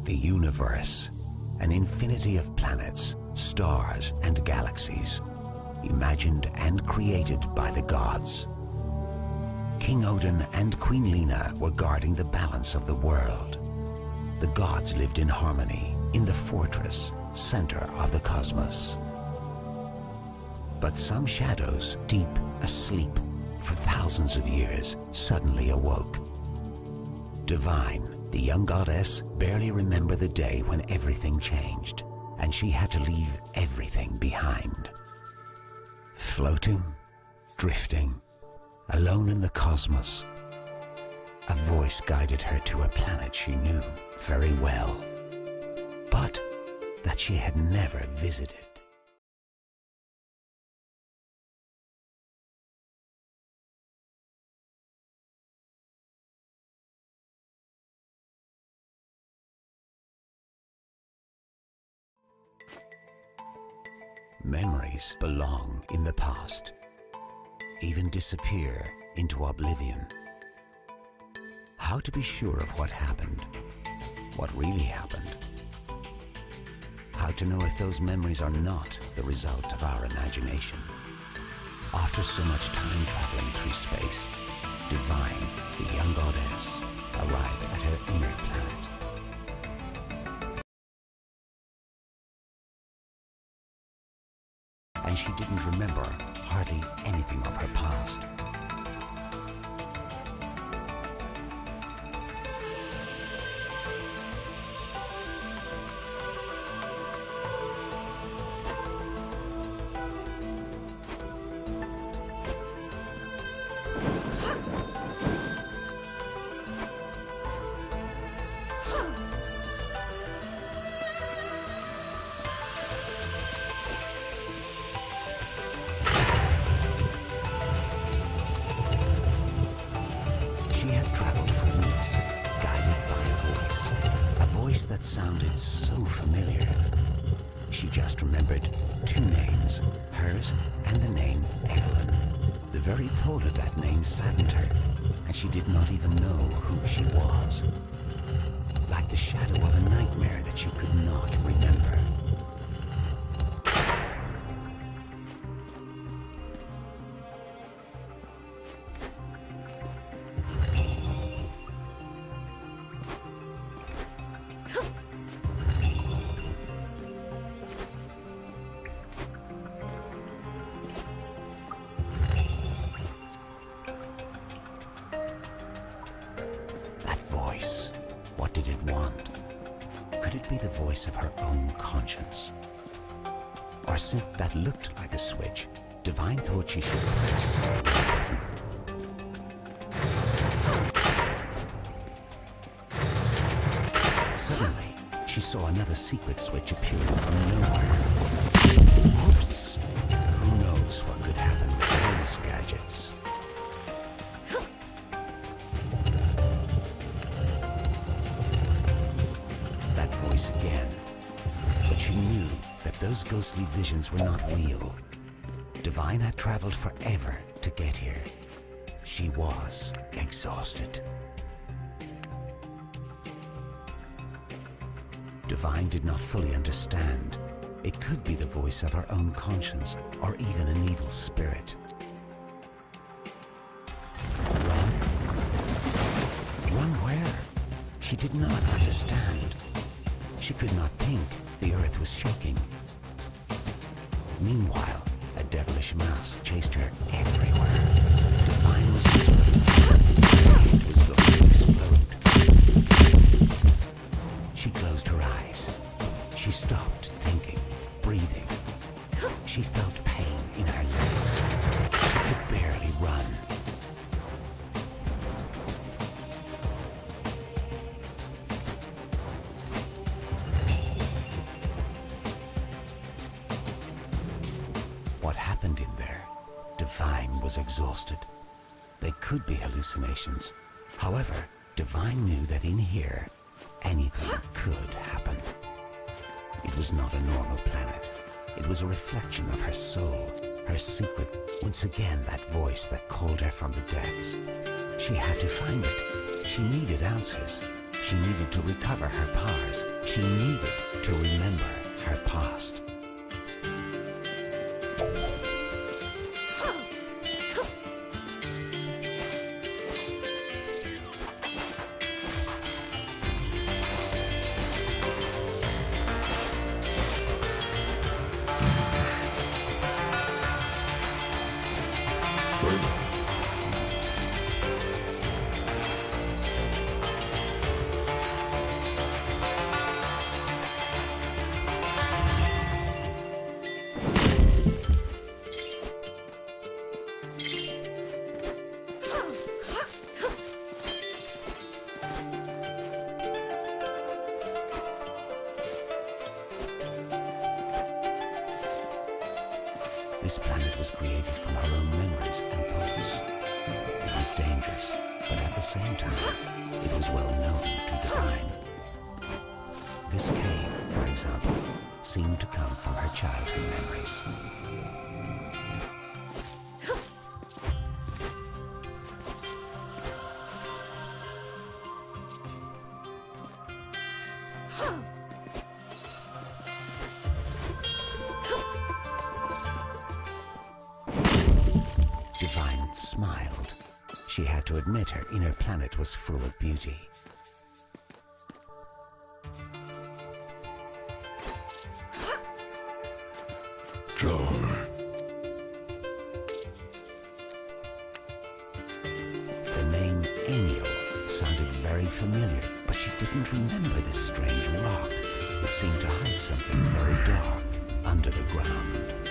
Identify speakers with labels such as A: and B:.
A: The universe, an infinity of planets, stars, and galaxies, imagined and created by the gods. King Odin and Queen Lena were guarding the balance of the world. The gods lived in harmony in the fortress, center of the cosmos. But some shadows, deep asleep for thousands of years, suddenly awoke. Divine, the young goddess, barely remembered the day when everything changed, and she had to leave everything behind. Floating, drifting, alone in the cosmos, a voice guided her to a planet she knew very well, but that she had never visited. Memories belong in the past, even disappear into oblivion. How to be sure of what happened, what really happened? How to know if those memories are not the result of our imagination? After so much time traveling through space, Divine, the young goddess, arrived at her inner planet. And she didn't remember hardly anything of her past. She had traveled for weeks, guided by a voice that sounded so familiar. She just remembered two names, hers and the name Evelyn. The very thought of that name saddened her, and she did not even know who she was. Like the shadow of a nightmare that she could not remember. What did it want? Could it be the voice of her own conscience? Or since that looked like a switch, Divine thought she should press the button. Suddenly, she saw another secret switch appearing from nowhere. Oops! Who knows what could happen with those gadgets? Again, but she knew that those ghostly visions were not real. Divine had traveled forever to get here. She was exhausted. Divine did not fully understand. It could be the voice of her own conscience, or even an evil spirit. Run? Run where? She did not understand. She could not think. The earth was shaking. Meanwhile, a devilish mask chased her everywhere. Divine was dismayed. It was going to explode. She closed her eyes. She stopped thinking, breathing. She felt pain in her legs. She could barely run. What happened in there? Divine was exhausted. They could be hallucinations. However, Divine knew that in here, anything could happen. It was not a normal planet. It was a reflection of her soul, her secret. Once again, that voice that called her from the depths. She had to find it. She needed answers. She needed to recover her powers. She needed to remember her past. This planet was created from her own memories and thoughts. It was dangerous, but at the same time, it was well known to Divine. This cave, for example, seemed to come from her childhood memories. Divine smiled. She had to admit her inner planet was full of beauty. The name Enyo sounded very familiar, but she didn't remember this strange rock. It seemed to hide something very dark under the ground.